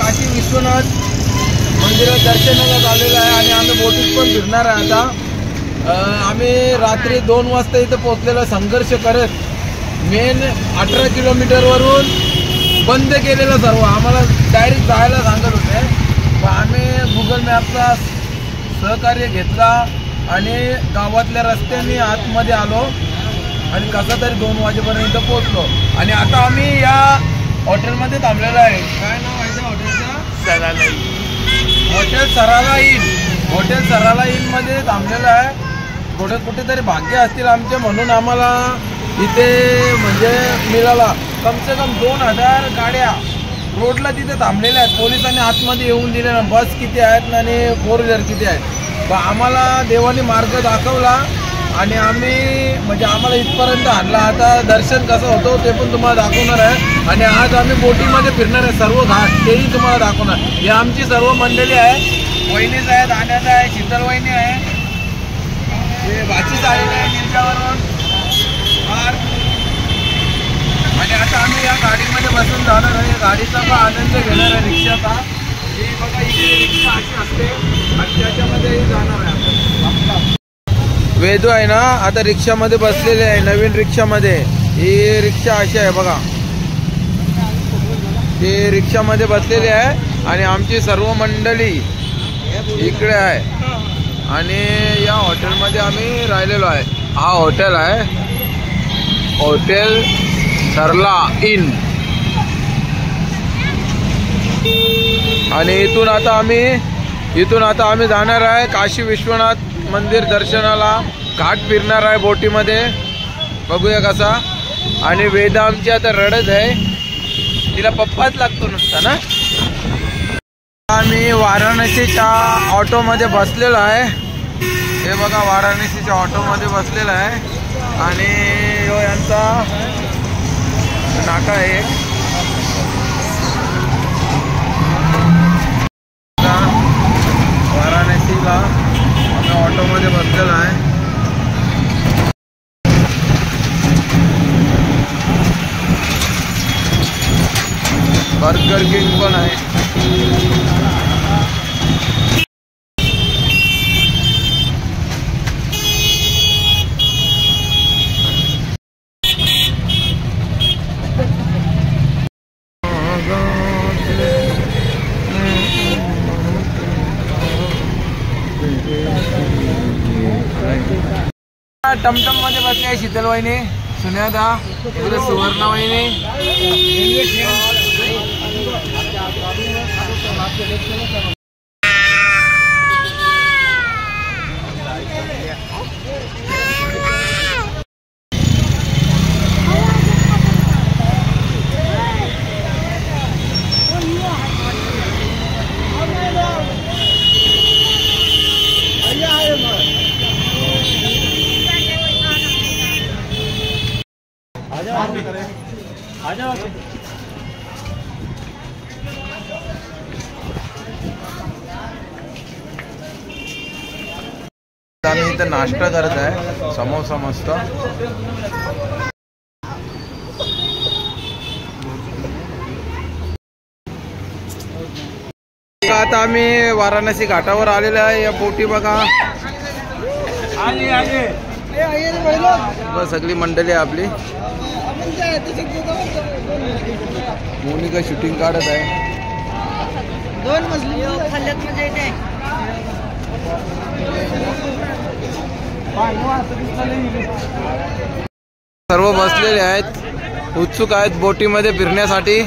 काशी विश्वनाथ मंदिरात दर्शनाला आलेलं आहे आणि आम्ही बोटीत पण फिरणार आहे आता। आम्ही रात्री 2 वाजता इथं पोहोचलेलो, संघर्ष करत मेन 18 किलोमीटरवरून बंद केलेलं सर्व, आम्हाला डायरेक्ट जायला सांगत होते, पण आम्ही गुगल मॅपचा सहकार्य घेतला आणि गावातल्या रस्त्याने आतमध्ये आलो आणि कसा तरी 2 वाजेपर्यंत पोहोचलो। आणि आता आम्ही या हॉटेलमध्ये थांबलेलो आहे। काय नाव आहे त्या हॉटेलचं? Sarala inn. Hotel Sarala inn, hotel Sarala inn मध्ये थांबलेलं आहे। कुठेतरी भाग्य असतील आमचे म्हणून आम्हाला इथे म्हणजे मिळाला। कम से कम 2000 गाड्या रोडला तिथे थांबलेल्या आहेत, पोलिसांनी आतमध्ये येऊन दिले ना। बस किती आहेत आणि 4 व्हीलर किती आहेत, तर आम्हाला देवाने मार्ग दाखवला आणि आम्ही म्हणजे आम्हाला इथपर्यंत आणला। आता दर्शन कसं होतं ते पण तुम्हाला दाखवणार आहे आणि आज आम्ही बोटीमध्ये फिरणार आहे, सर्व घाट तेही तुम्हाला दाखवणार। ही आमची सर्व मंडळी आहे, वहिनीच आहेत, आण्याचा आहे, शीतल वहिनी आहे, हे भाचीच आलेले आहे निर्जावरून। आणि आता आम्ही या गाडीमध्ये बसून जाणार आहे, गाडीचा पण आनंद घेणार आहे, रिक्षाचा। ही बघा इथे रिक्षा अशी असते आणि त्याच्यामध्ये जाणार आहे। वेदू आहे ना आता रिक्षामध्ये बसलेले आहे, नवीन रिक्षामध्ये। ही रिक्षा अशी आहे बघा, ही रिक्षामध्ये बसलेली आहे आणि आमची सर्व मंडळी इकडे आहे आणि या हॉटेलमध्ये आम्ही राहिलेलो आहे। हा हॉटेल आहे, हॉटेल सरला इन। आणि इथून आता आम्ही जाणार आहे काशी विश्वनाथ मंदिर दर्शनाला। घाट फिरणार आहे बोटीमध्ये, बघूया कसा। आणि वेदा आमची आता रडत आहे, तिला पप्पाच लागतो नुसता ना। आम्ही वाराणसीच्या ऑटोमध्ये बसलेलो आहे, हे बघा वाराणसीच्या ऑटोमध्ये बसलेला आहे आणि यो यांचा नाका आहे एक। वाराणसीला आम्ही ऑटोमध्ये बसलेला आहे। बर्गर किंग पण आहे। टमटम मध्ये बसले आहे शीतल वहिनी, सुन्यादा, इकडे सुवर्ण वहिनी। आम्ही इथं नाश्ता करत आहे, समोसा मस्त। आता आम्ही वाराणसी घाटावर आलेलो आहे, या बोटी बघा बस सगळी मंडळी आहे आपली। मोनिका शूटिंग काढत आहे। सर्व बसलेले आहेत, उत्सुक आहेत बोटीमध्ये फिरण्यासाठी।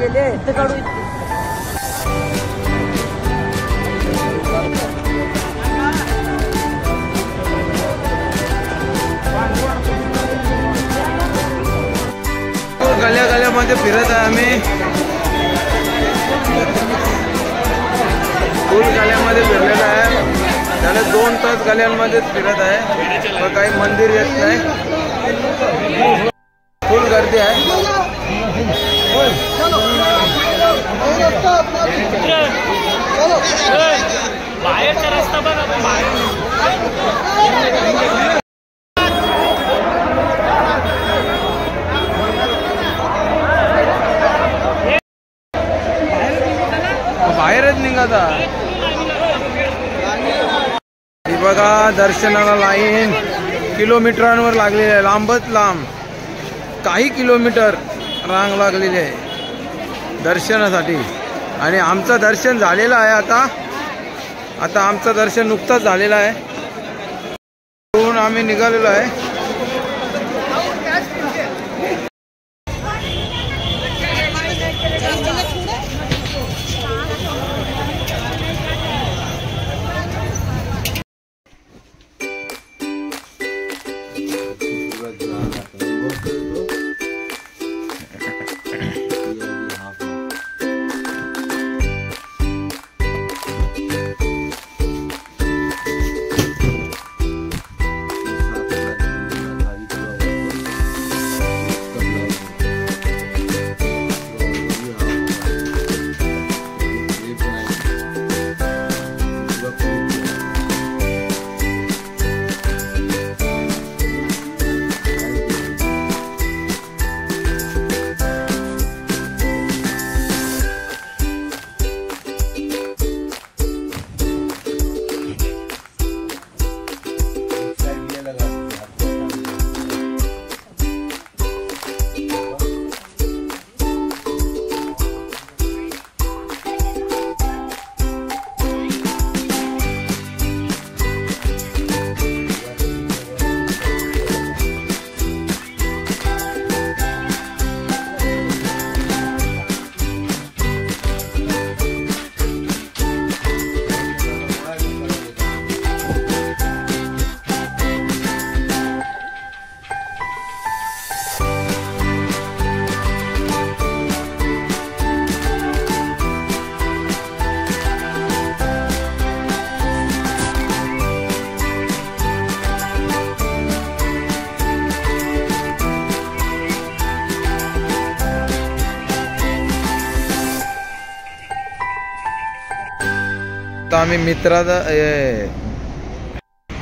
गेलेले इथं काढू. गल्या गल्यामध्ये फिरत आहे आम्ही. फुल गल्यामध्ये फिरलेलं आहे. त्याला 2 तास गल्यांमध्येच फिरत आहे. पण काही मंदिर येत नाही. फुल गर्दी आहे. बाहेरचा रस्ता बघा. बाहेरच निघाता. ही बघा दर्शनाला लाईन किलोमीटरांवर लागलेली आहे. लांबच लांब काही किलोमीटर रांग लागलेली आहे दर्शनासाठी. आणि आमचं दर्शन झालेलं आहे. आता आमचं दर्शन नुकतंच झालेलं आहे. म्हणून आम्ही निघालेलो आहे.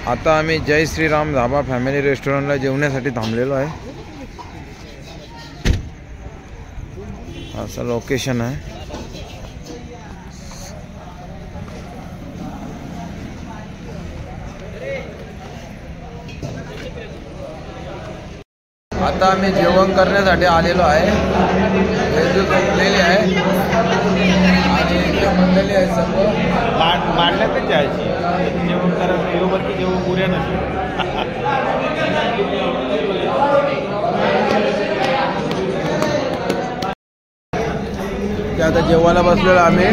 आता आम्ही जय श्रीराम धाबा फॅमिली रेस्टॉरंटला जेवण्यासाठी थांबलेलो आहे. असं लोकेशन आहे. आता आम्ही जेवण करण्यासाठी आलेलो आहे. झोपलेली आहे आणि मंडळी आहे सर्व. मांडण्यातच जायची जेवण करायचं. योवरती जेवण पुऱ्या नसते. ते आता जेवायला बसलेलो आम्ही.